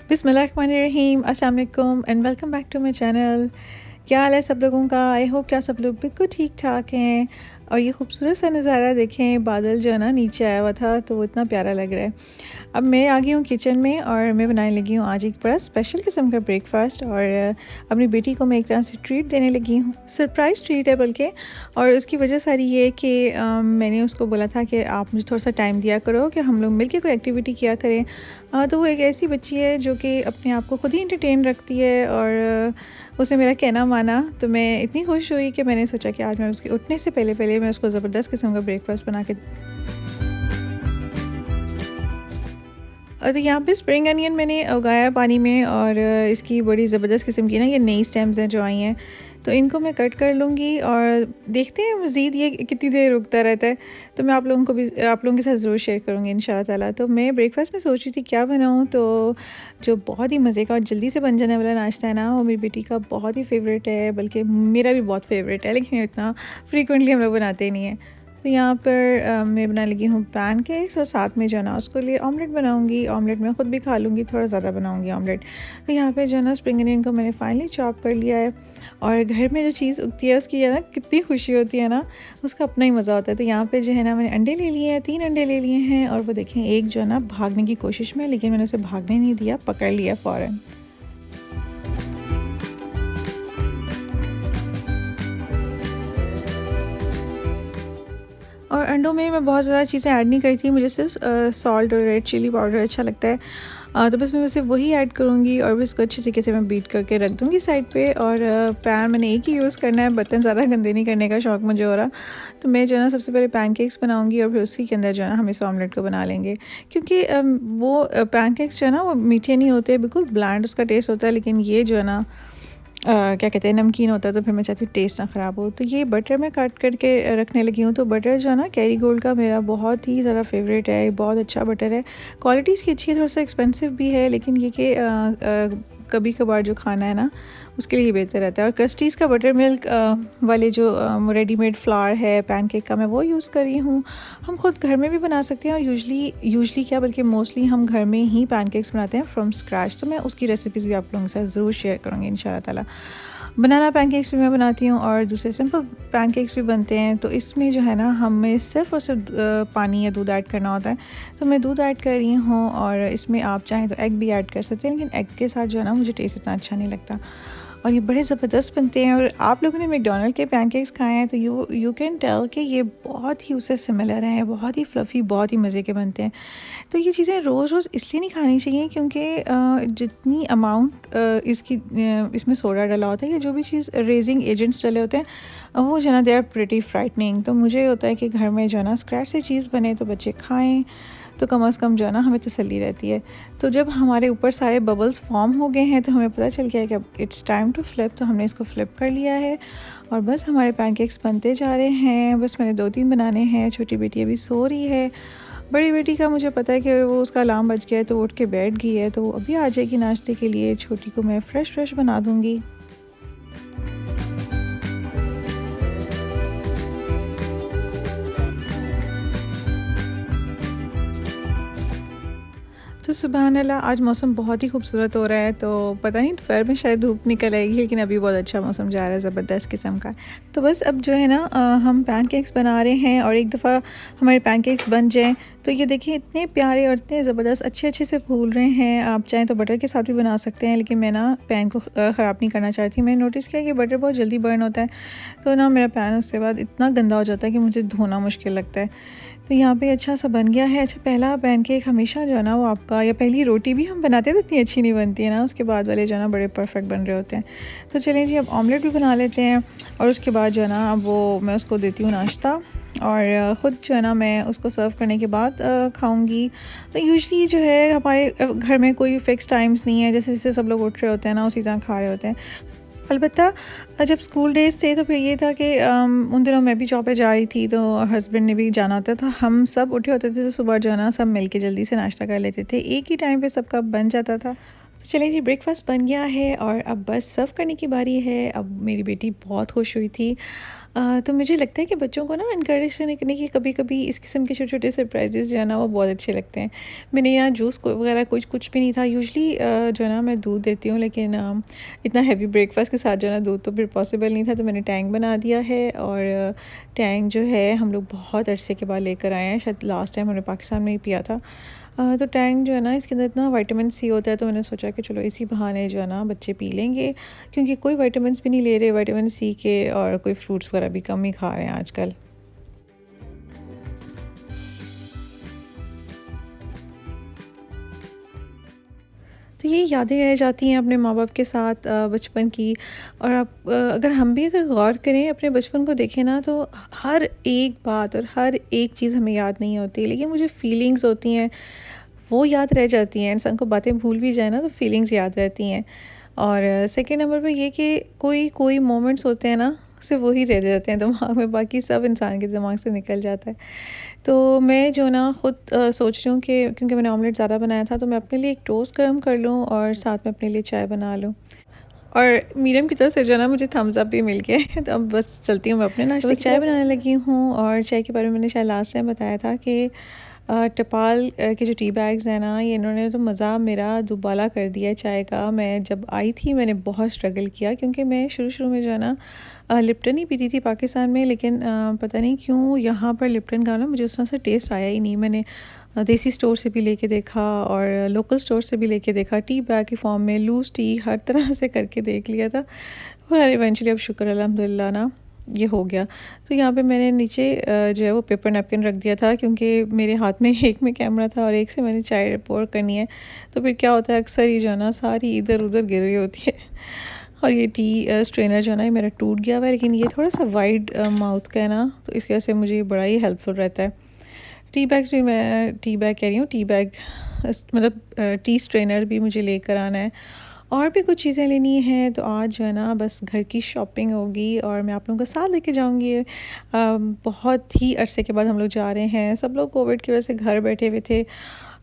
बिस्मिल्लाहिर्रहमानिर्रहीम, अस्सलाम वालेकुम and welcome back to my channel. क्या हाल है सब लोगों का? आई होप क्या सब लोग बिल्कुल ठीक ठाक हैं। और ये खूबसूरत सा नज़ारा देखें, बादल जो है ना नीचे आया हुआ था तो वो इतना प्यारा लग रहा है। अब मैं आ गई हूँ किचन में और मैं बनाने लगी हूँ आज एक बड़ा स्पेशल किस्म का ब्रेकफास्ट। और अपनी बेटी को मैं एक तरह से ट्रीट देने लगी हूँ, सरप्राइज़ ट्रीट है बल्कि। और उसकी वजह सारी ये कि मैंने उसको बोला था कि आप मुझे थोड़ा सा टाइम दिया करो कि हम लोग मिलके कोई एक्टिविटी किया करें। तो वो एक ऐसी बच्ची है जो कि अपने आप को खुद ही इंटरटेन रखती है और उसने मेरा कहना माना। तो मैं इतनी खुश हुई कि मैंने सोचा कि आज मैं उसके उठने से पहले पहले मैं उसको ज़बरदस्त किस्म का ब्रेकफास्ट बना के। और यहाँ पे स्प्रिंग अनियन मैंने उगाया पानी में और इसकी बड़ी ज़बरदस्त किस्म की ना ये नई स्टेम्स हैं जो आई हैं, तो इनको मैं कट कर लूँगी और देखते हैं मज़ीद ये कितनी देर रुकता रहता है। तो मैं आप लोगों के साथ ज़रूर शेयर करूँगी इंशाल्लाह ताला। तो मैं ब्रेकफास्ट में सोच रही थी क्या बनाऊँ, तो जो बहुत ही मज़े का और जल्दी से बन जाने वाला नाश्ता है ना, वो मेरी बेटी का बहुत ही फ़ेवरेट है, बल्कि मेरा भी बहुत फ़ेवरेट है, लेकिन इतना फ्रीक्वेंटली हम लोग बनाते नहीं हैं। तो यहाँ पर मैं बनाने लगी हूँ पैनकेक्स और साथ में जो है ना उसके लिए ऑमलेट बनाऊँगी। ऑमलेट मैं ख़ुद भी खा लूँगी, थोड़ा ज़्यादा बनाऊँगी ऑमलेट। तो यहाँ पे जो है ना स्प्रिंग अनियन को मैंने फाइनली चॉप कर लिया है। और घर में जो चीज़ उगती है उसकी है ना कितनी खुशी होती है ना, उसका अपना ही मज़ा होता है। तो यहाँ पे जो है ना मैंने अंडे ले लिए हैं, 3 अंडे ले लिए हैं। और वो देखें एक जो है ना भागने की कोशिश में, लेकिन मैंने उसे भागने नहीं दिया, पकड़ लिया फ़ौरन। और अंडों में मैं बहुत ज़्यादा चीज़ें ऐड नहीं करी थी, मुझे सिर्फ सॉल्ट और रेड चिली पाउडर अच्छा लगता है। तो बस मैं सिर्फ वही ऐड करूँगी और बस इसको अच्छे तरीके से मैं बीट करके रख दूँगी साइड पे। और पैन मैंने एक ही यूज़ करना है, बर्तन ज़्यादा गंदे नहीं करने का शौक़ मुझे हो रहा। तो मैं जो है ना सबसे पहले पैनकेक्स बनाऊँगी और फिर उसी के अंदर जो है ना हम इस ऑमलेट को बना लेंगे। क्योंकि वो पैनकेक्स जो है ना वो मीठे नहीं होते, बिल्कुल ब्लैंड उसका टेस्ट होता है। लेकिन ये जो है ना क्या कहते हैं नमकीन होता है, तो फिर मैं चाहती हूँ टेस्ट ना ख़राब हो। तो ये बटर मैं काट करके रखने लगी हूँ। तो बटर जो है ना कैरी गोल्ड का मेरा बहुत ही ज़्यादा फेवरेट है, बहुत अच्छा बटर है। क्वालिटी इसकी अच्छी है, थोड़ा सा एक्सपेंसिव भी है, लेकिन ये कि कभी कभार जो खाना है ना उसके लिए बेहतर रहता है। और क्रस्टीज़ का बटर मिल्क वाले जो रेडीमेड फ्लावर है पैनकेक का, मैं वो यूज़ कर रही हूँ। हम खुद घर में भी बना सकते हैं और यूजली क्या बल्कि मोस्टली हम घर में ही पैनकेक्स बनाते हैं फ्रॉम स्क्रैच। तो मैं उसकी रेसिपीज़ भी आप लोगों के साथ ज़रूर शेयर करूँगी इंशाल्लाह ताला। बनाना पैनकेक्स भी मैं बनाती हूँ और दूसरे सिंपल पैनकेक्स भी बनते हैं। तो इसमें जो है ना हमें सिर्फ़ और सिर्फ पानी या दूध ऐड करना होता है। तो मैं दूध ऐड कर रही हूँ और इसमें आप चाहें तो एग भी ऐड कर सकते हैं, लेकिन एग के साथ जो है ना मुझे टेस्ट इतना अच्छा नहीं लगता। और ये बड़े ज़बरदस्त बनते हैं। और आप लोगों ने मैकडॉनल्ड के पैनकेक्स खाए हैं तो यू कैन टेल कि ये बहुत ही उससे सिमिलर हैं, बहुत ही फ्लफ़ी, बहुत ही मज़े के बनते हैं। तो ये चीज़ें रोज़ रोज़ इसलिए नहीं खानी चाहिए क्योंकि जितनी अमाउंट इसमें सोडा डाला होता है या जो भी चीज़ रेजिंग एजेंट्स डाले होते हैं, वो जो है ना दे आर प्रिटी फ्राइटनिंग। तो मुझे होता है कि घर में जो है ना स्क्रैच से चीज़ बने तो बच्चे खाएँ, तो कम से कम जो है ना हमें तसल्ली रहती है। तो जब हमारे ऊपर सारे बबल्स फॉर्म हो गए हैं तो हमें पता चल गया है कि अब इट्स टाइम टू फ्लिप। तो हमने इसको फ्लिप कर लिया है और बस हमारे पैनकेक्स बनते जा रहे हैं। बस मैंने 2-3 बनाने हैं। छोटी बेटी अभी सो रही है, बड़ी बेटी का मुझे पता है कि वो उसका अलार्म बज गया है तो वो उठ के बैठ गई है, तो वो अभी आ जाएगी नाश्ते के लिए। छोटी को मैं फ़्रेश बना दूँगी। तो सुबहान अल्लाह, आज मौसम बहुत ही खूबसूरत हो रहा है। तो पता नहीं दोपहर में शायद धूप निकल आएगी, लेकिन अभी बहुत अच्छा मौसम जा रहा है, ज़बरदस्त किस्म का। तो बस अब जो है ना हम पैनकेक्स बना रहे हैं और एक दफ़ा हमारे पैनकेक्स बन जाएं तो ये देखिए इतने प्यारे और इतने ज़बरदस्त अच्छे से फूल रहे हैं। आप चाहें तो बटर के साथ भी बना सकते हैं, लेकिन मैं ना पैन को ख़राब नहीं करना चाहती। मैंने नोटिस किया कि बटर बहुत जल्दी बर्न होता है, तो ना मेरा पैन उसके बाद इतना गंदा हो जाता है कि मुझे धोना मुश्किल लगता है। तो यहाँ पे अच्छा सा बन गया है। अच्छा, पहला पैनकेक हमेशा जो है ना वो आपका, या पहली रोटी भी हम बनाते हैं तो इतनी अच्छी नहीं बनती है ना, उसके बाद वाले जो है ना बड़े परफेक्ट बन रहे होते हैं। तो चलें जी, अब ऑमलेट भी बना लेते हैं और उसके बाद जो है ना अब वो मैं उसको देती हूँ नाश्ता और ख़ुद जो है ना मैं उसको सर्व करने के बाद खाऊंगी। तो यूजुअली जो है हमारे घर में कोई फ़िक्स टाइम्स नहीं है, जैसे जैसे सब लोग उठ रहे होते हैं ना उसी तरह खा रहे होते हैं। अलबत्ता जब स्कूल डेज़ थे तो फिर ये था कि उन दिनों मैं भी जॉब पे जा रही थी, तो हस्बैंड ने भी जाना होता था। हम सब उठे होते थे तो सुबह जो है ना सब मिल के जल्दी से नाश्ता कर लेते थे, एक ही टाइम पे सबका बन जाता था। तो चलिए जी, ब्रेकफास्ट बन गया है और अब बस सर्व करने की बारी है। अब मेरी बेटी बहुत खुश हुई थी तो मुझे लगता है कि बच्चों को ना इनकरेज करने के कभी कभी इस किस्म के छोटे छोटे सरप्राइजेस जो है ना वो बहुत अच्छे लगते हैं। मैंने यहाँ जूस वगैरह कुछ भी नहीं था। यूजली जो है ना मैं दूध देती हूँ, लेकिन इतना हैवी ब्रेकफास्ट के साथ जो है ना दूध तो फिर पॉसिबल नहीं था, तो मैंने टैंग बना दिया है। और टैंग जो है हम लोग बहुत अरसे के बाद लेकर आए हैं, शायद लास्ट टाइम हमने पाकिस्तान में ही पिया था। तो टैंग जो है ना इसके अंदर इतना विटामिन सी होता है, तो मैंने सोचा कि चलो इसी बहाने जो है ना बच्चे पी लेंगे, क्योंकि कोई विटामिन भी नहीं ले रहे विटामिन सी के, और कोई फ्रूट्स वगैरह भी कम ही खा रहे हैं आजकल। तो ये यादें रह जाती हैं अपने माँ बाप के साथ बचपन की। और आप अगर गौर करें अपने बचपन को देखें ना, तो हर एक बात और हर एक चीज़ हमें याद नहीं होती, लेकिन मुझे फीलिंग्स होती हैं वो याद रह जाती हैं। इंसान को बातें भूल भी जाए ना तो फीलिंग्स याद रहती हैं। और सेकंड नंबर पे ये कि कोई कोई मोमेंट्स होते हैं ना, सिर्फ वही रह जाते हैं दिमाग में, बाकी सब इंसान के दिमाग से निकल जाता है। तो मैं जो ना ख़ुद सोच रही हूँ कि क्योंकि मैंने ऑमलेट ज़्यादा बनाया था, तो मैं अपने लिए एक टोस्ट गर्म कर लूँ और साथ में अपने लिए चाय बना लूँ। और मीडियम की तरफ से जो है ना मुझे थम्स अप भी मिल गया है। तो अब बस चलती हूँ मैं अपने नाश्ते की चाय बनाने लगी हूँ। और चाय के बारे में मैंने शायद लास्ट टाइम बताया था कि टपाल के जो टी बैग्स हैं ना, ये इन्होंने तो मज़ा मेरा दुबाला कर दिया चाय का। मैं जब आई थी मैंने बहुत स्ट्रगल किया, क्योंकि मैं शुरू में जो है ना लिप्टन ही पीती थी पाकिस्तान में, लेकिन पता नहीं क्यों यहाँ पर लिप्टन का ना मुझे उस तरह से टेस्ट आया ही नहीं। मैंने देसी स्टोर से भी लेके देखा और लोकल स्टोर से भी लेके देखा, टी बैग के फॉर्म में, लूज़ टी, हर तरह से करके देख लिया था। खैर इवेंचुअली अब शुक्र अल्हम्दुलिल्लाह ना ये हो गया। तो यहाँ पे मैंने नीचे जो है वो पेपर नैपकिन रख दिया था, क्योंकि मेरे हाथ में एक में कैमरा था और एक से मैंने चाय पोर करनी है। तो फिर क्या होता है, अक्सर ही जो है ना सारी इधर उधर गिर रही होती है। और ये टी स्ट्रेनर जो है ना ये मेरा टूट गया हुआ है, लेकिन ये थोड़ा सा वाइड माउथ का है ना, तो इस वजह से मुझे ये बड़ा ही हेल्पफुल रहता है। टी बैग्स भी, मैं टी बैग कह रही हूँ, टी बैग मतलब टी स्ट्रेनर भी मुझे लेकर आना है। और भी कुछ चीज़ें लेनी हैं, तो आज जो है ना बस घर की शॉपिंग होगी और मैं आप लोगों का साथ लेके जाऊंगी। बहुत ही अरसे के बाद हम लोग जा रहे हैं, सब लोग कोविड की वजह से घर बैठे हुए थे,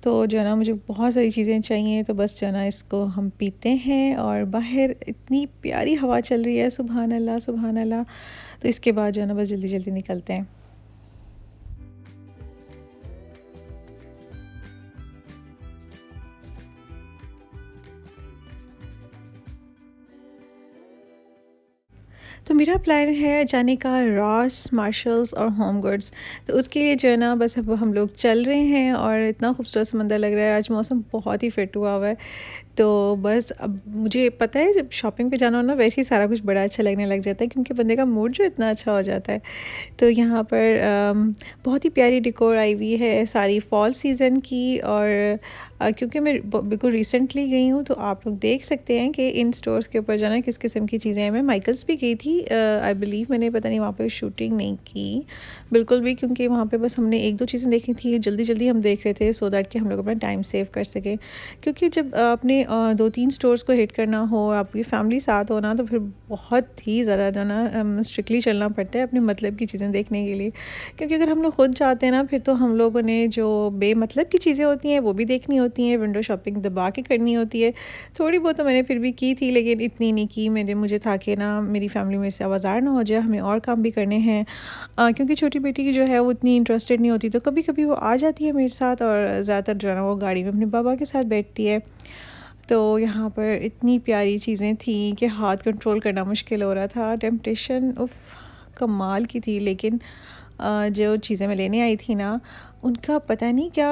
तो जो है ना मुझे बहुत सारी चीज़ें चाहिए। तो बस जो है ना इसको हम पीते हैं। और बाहर इतनी प्यारी हवा चल रही है, सुभान अल्लाह सुभान अल्लाह। तो इसके बाद जो है ना बस जल्दी जल्दी निकलते हैं। तो मेरा प्लान है जाने का रॉस, मार्शल्स और होम गुड्स। तो उसके लिए जो है ना बस अब हम लोग चल रहे हैं और इतना खूबसूरत समंदर लग रहा है, आज मौसम बहुत ही फिट हुआ हुआ है। तो बस अब मुझे पता है जब शॉपिंग पे जाना हो ना, वैसे ही सारा कुछ बड़ा अच्छा लगने लग जाता है, क्योंकि बंदे का मूड जो इतना अच्छा हो जाता है। तो यहाँ पर बहुत ही प्यारी डिकोर आई हुई है सारी फॉल सीज़न की। और क्योंकि मैं बिल्कुल रिसेंटली गई हूँ, तो आप लोग देख सकते हैं कि इन स्टोर्स के ऊपर जाना किस किस्म की चीज़ें हैं। मैं माइकल्स भी गई थी, आई बिलीव मैंने पता नहीं वहाँ पे शूटिंग नहीं की बिल्कुल भी, क्योंकि वहाँ पे बस हमने एक दो चीज़ें देखी थी, जल्दी जल्दी हम देख रहे थे सो दैट कि हम लोग अपना टाइम सेव कर सकें। क्योंकि जब अपने दो तीन स्टोर्स को हिट करना हो और आपकी फैमिली साथ हो ना, तो फिर बहुत ही ज़्यादा जो ना स्ट्रिक्टली चलना पड़ता है अपने मतलब की चीज़ें देखने के लिए। क्योंकि अगर हम लोग खुद जाते हैं ना, फिर तो हम लोगों ने जो बेमतलब की चीज़ें होती हैं वो भी देखनी होती हैं, विंडो शॉपिंग दबा के करनी होती है। थोड़ी बहुत तो मैंने फिर भी की थी, लेकिन इतनी नहीं की। मुझे था कि ना मेरी फैमिली में से आवाज़ार ना हो जाए, हमें और काम भी करने हैं। क्योंकि छोटी बेटी की जो है वो इतनी इंटरेस्टेड नहीं होती, तो कभी कभी वो आ जाती है मेरे साथ, और ज़्यादातर जो है ना वो गाड़ी में अपने बाबा के साथ बैठती है। तो यहाँ पर इतनी प्यारी चीज़ें थी कि हाथ कंट्रोल करना मुश्किल हो रहा था। टेम्पटेशन उफ कमाल की थी, लेकिन जो चीज़ें मैं लेने आई थी ना, उनका पता नहीं क्या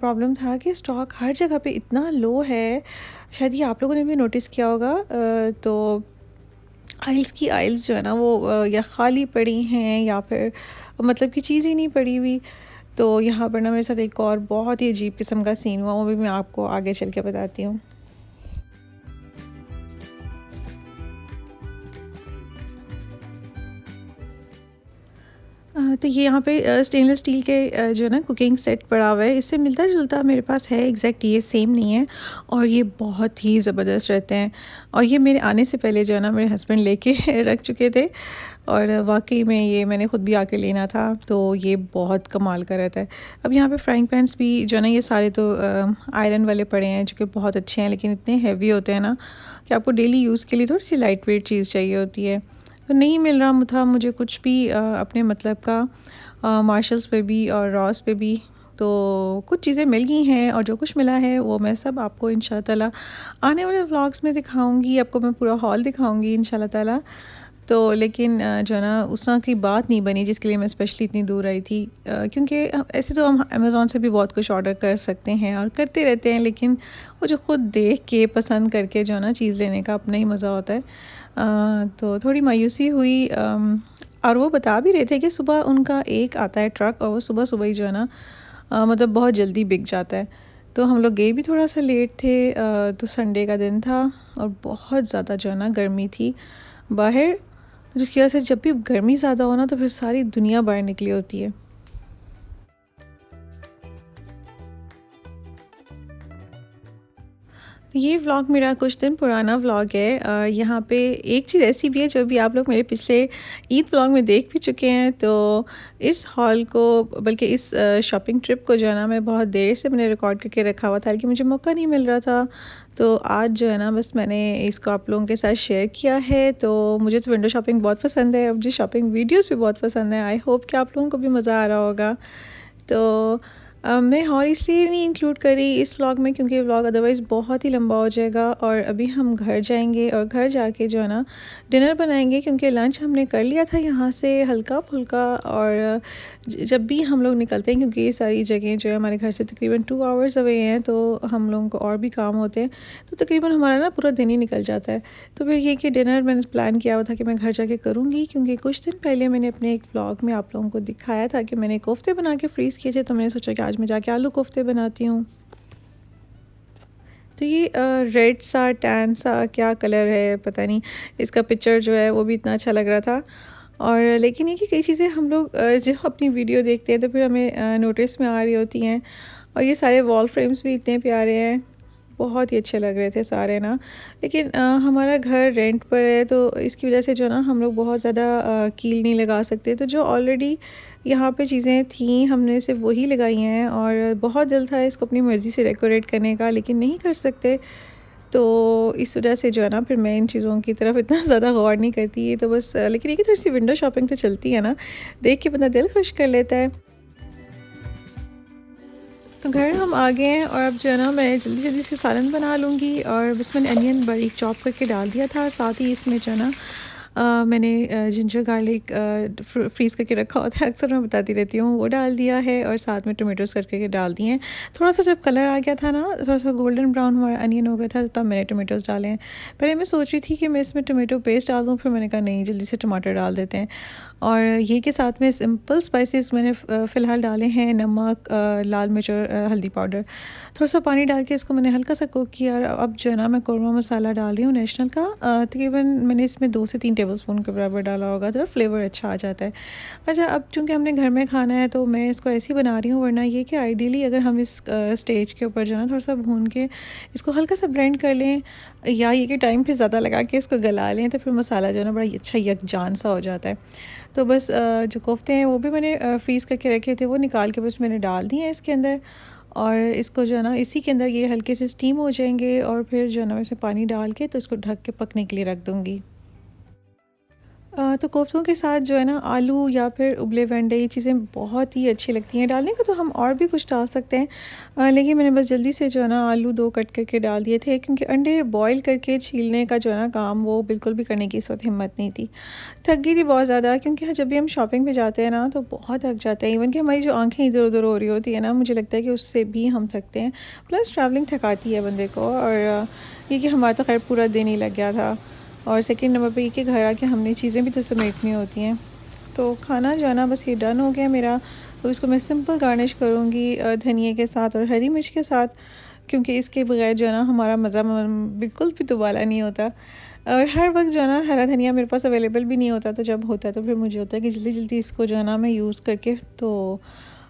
प्रॉब्लम था कि स्टॉक हर जगह पे इतना लो है। शायद ये आप लोगों ने भी नोटिस किया होगा। तो आइल्स जो है ना वो या खाली पड़ी हैं, या फिर मतलब कि चीज़ ही नहीं पड़ी हुई। तो यहाँ पर ना मेरे साथ एक और बहुत ही अजीब किस्म का सीन हुआ, वो भी मैं आपको आगे चल के बताती हूँ। तो ये यहाँ पे स्टेनलेस स्टील के जो है ना कुकिंग सेट पड़ा हुआ है, इससे मिलता जुलता मेरे पास है, एग्जैक्ट ये सेम नहीं है। और ये बहुत ही ज़बरदस्त रहते हैं। और ये मेरे आने से पहले जो है ना मेरे हस्बैंड लेके रख चुके थे, और वाकई में ये मैंने ख़ुद भी आके लेना था। तो ये बहुत कमाल का रहता है। अब यहाँ पे फ्राइंग पैन्स भी जो है ना, ये सारे तो आयरन वाले पड़े हैं, जो कि बहुत अच्छे हैं, लेकिन इतने हैवी होते हैं ना कि आपको डेली यूज़ के लिए थोड़ी सी लाइट वेट चीज़ चाहिए होती है। तो नहीं मिल रहा था मुझे कुछ भी अपने मतलब का मार्शल्स पे भी और रॉस पे भी। तो कुछ चीज़ें मिल गई हैं और जो कुछ मिला है वो मैं सब आपको इंशाल्लाह ताला आने वाले व्लॉग्स में दिखाऊंगी। आपको मैं पूरा हॉल दिखाऊंगी इंशाल्लाह ताला। तो लेकिन जो है ना उस तरह की बात नहीं बनी जिसके लिए मैं स्पेशली इतनी दूर आई थी, क्योंकि ऐसे तो हम अमेज़ोन से भी बहुत कुछ ऑर्डर कर सकते हैं और करते रहते हैं, लेकिन वो जो ख़ुद देख के पसंद करके जो है ना चीज़ लेने का अपना ही मज़ा होता है। तो थोड़ी मायूसी हुई। और वो बता भी रहे थे कि सुबह उनका एक आता है ट्रक और वो सुबह सुबह ही जो है ना मतलब बहुत जल्दी बिक जाता है। तो हम लोग गए भी थोड़ा सा लेट थे। तो संडे का दिन था और बहुत ज़्यादा जो है ना गर्मी थी बाहर, जिसकी वजह से जब भी गर्मी ज़्यादा हो ना तो फिर सारी दुनिया बाहर निकली होती है। ये व्लॉग मेरा कुछ दिन पुराना व्लॉग है। यहाँ पे एक चीज़ ऐसी भी है जो भी आप लोग मेरे पिछले ईद व्लॉग में देख भी चुके हैं। तो इस हॉल को बल्कि इस शॉपिंग ट्रिप को जो है ना मैं बहुत देर से मैंने रिकॉर्ड करके रखा हुआ था, लेकिन मुझे मौका नहीं मिल रहा था। तो आज जो है ना बस मैंने इसको आप लोगों के साथ शेयर किया है। तो मुझे तो विंडो शॉपिंग बहुत पसंद है और मुझे शॉपिंग वीडियोज़ भी बहुत पसंद है। आई होप कि आप लोगों को भी मज़ा आ रहा होगा। तो मैं हॉल इसलिए नहीं इंक्लूड करी इस व्लॉग में क्योंकि व्लॉग अदरवाइज़ बहुत ही लंबा हो जाएगा। और अभी हम घर जाएंगे और घर जाके जो है ना डिनर बनाएंगे, क्योंकि लंच हमने कर लिया था यहाँ से हल्का फुल्का। और जब भी हम लोग निकलते हैं, क्योंकि ये सारी जगह जो है हमारे घर से तकरीबन 2 आवर्स अवे हैं, तो हम लोगों को और भी काम होते हैं, तो तकरीबन हमारा ना पूरा दिन ही निकल जाता है। तो फिर ये कि डिनर मैंने प्लान किया हुआ था कि मैं घर जाके करूँगी, क्योंकि कुछ दिन पहले मैंने अपने एक व्लॉग में आप लोगों को दिखाया था कि मैंने कोफ्ते बना के फ्रीज़ किए थे। तो मैंने सोचा कि आज मैं जाके आलू कोफ्ते बनाती हूँ। तो ये रेड सा टैन सा क्या कलर है पता नहीं, इसका पिक्चर जो है वो भी इतना अच्छा लग रहा था। और लेकिन ये कि कई चीज़ें हम लोग जब अपनी वीडियो देखते हैं तो फिर हमें नोटिस में आ रही होती हैं। और ये सारे वॉल फ्रेम्स भी इतने प्यारे हैं, बहुत ही अच्छे लग रहे थे सारे ना। लेकिन हमारा घर रेंट पर है, तो इसकी वजह से जो ना हम लोग बहुत ज़्यादा कील नहीं लगा सकते। तो जो ऑलरेडी यहाँ पे चीज़ें थीं हमने सिर्फ वही लगाई हैं। और बहुत दिल था इसको अपनी मर्ज़ी से डेकोरेट करने का, लेकिन नहीं कर सकते। तो इस वजह से जो है ना फिर मैं इन चीज़ों की तरफ इतना ज़्यादा गौर नहीं करती। तो बस लेकिन ये कि थोड़ी सी विंडो शॉपिंग तो चलती है ना, देख के बंदा दिल खुश कर लेता है। तो घर हम आ गए हैं और अब जो है ना मैं जल्दी जल्दी से सालन बना लूँगी। और बस मैंने अनियन बारीक चॉप करके डाल दिया था, साथ ही इसमें जो है ना मैंने जिंजर गार्लिक फ्रीज़ करके रखा होता है, अक्सर मैं बताती रहती हूँ, वो डाल दिया है। और साथ में टोमेटोज़ करके डाल दिए हैं। थोड़ा सा जब कलर आ गया था ना, थोड़ा सा गोल्डन ब्राउन हमारा अनियन हो गया था, तब मैंने टोमेटोज़ डाले हैं। पहले मैं सोच रही थी कि मैं इसमें टोमेटो पेस्ट डाल दूँ, फिर मैंने कहा नहीं, जल्दी से टमाटर डाल देते हैं। और ये के साथ में सिंपल स्पाइसेस मैंने फ़िलहाल डाले हैं, नमक, लाल मिर्च और हल्दी पाउडर। थोड़ा सा पानी डाल के इसको मैंने हल्का सा कुक किया। और अब जो है ना मैं कौरमा मसाला डाल रही हूँ नेशनल का। तकरीबन मैंने इसमें 2 से 3 टेबलस्पून के बराबर डाला होगा, तो फ्लेवर अच्छा आ जाता है। अच्छा, अब चूँकि हमने घर में खाना है तो मैं इसको ऐसे ही बना रही हूँ, वरना ये कि आइडियली अगर हम इस स्टेज के ऊपर जो है ना थोड़ा सा भून के इसको हल्का सा ब्लेंड कर लें, या ये कि टाइम फिर ज़्यादा लगा के इसको गला लें, तो फिर मसाला जो है ना बड़ा अच्छा यकजान सा हो जाता है। तो बस जो कोफ्ते हैं वो भी मैंने फ्रीज़ करके रखे थे, वो निकाल के बस मैंने डाल दिए हैं इसके अंदर। और इसको जो है ना इसी के अंदर ये हल्के से स्टीम हो जाएंगे। और फिर जो है ना इसमें पानी डाल के तो इसको ढक के पकने के लिए रख दूँगी। तो कोफ्तों के साथ जो है ना आलू या फिर उबले वंडे, ये चीज़ें बहुत ही अच्छी लगती हैं। डालने को तो हम और भी कुछ डाल सकते हैं, लेकिन मैंने बस जल्दी से जो है ना आलू 2 कट करके डाल दिए थे, क्योंकि अंडे बॉईल करके छीलने का जो है ना काम वो बिल्कुल भी करने की इस वक्त हिम्मत नहीं थी। थक गई थी बहुत ज़्यादा, क्योंकि जब भी हम शॉपिंग पे जाते हैं ना तो बहुत थक जाते हैं। इवन कि हमारी जो आँखें इधर उधर हो रही होती है ना, मुझे लगता है कि उससे भी हम थकते हैं। प्लस ट्रैवलिंग थकाती है बंदे को। और ये कि हमारा तो खैर पूरा दिन ही लग गया था। और सेकंड नंबर पे ये कि घर आके हमने चीज़ें भी तो समेटनी होती हैं। तो खाना जो है ना बस ये डन हो गया मेरा। तो इसको मैं सिंपल गार्निश करूँगी धनिए के साथ और हरी मिर्च के साथ, क्योंकि इसके बगैर जो है ना हमारा मज़ा बिल्कुल भी दुबाला नहीं होता। और हर वक्त जो है ना हरा धनिया मेरे पास अवेलेबल भी नहीं होता, तो जब होता है तो फिर मुझे होता है कि जल्दी जल्दी इसको जो है ना मैं यूज़ करके तो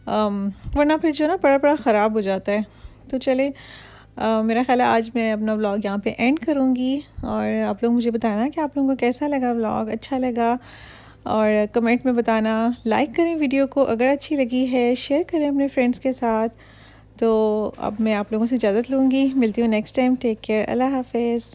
वरना फिर जो है ना पड़ा पड़ा ख़राब हो जाता है। तो चले, मेरा ख़्याल है आज मैं अपना व्लॉग यहाँ पे एंड करूँगी। और आप लोग मुझे बताना कि आप लोगों को कैसा लगा व्लॉग, अच्छा लगा, और कमेंट में बताना। लाइक करें वीडियो को अगर अच्छी लगी है, शेयर करें अपने फ्रेंड्स के साथ। तो अब मैं आप लोगों से इजाज़त लूँगी, मिलती हूँ नेक्स्ट टाइम। टेक केयर, अल्लाह हाफ़िज़।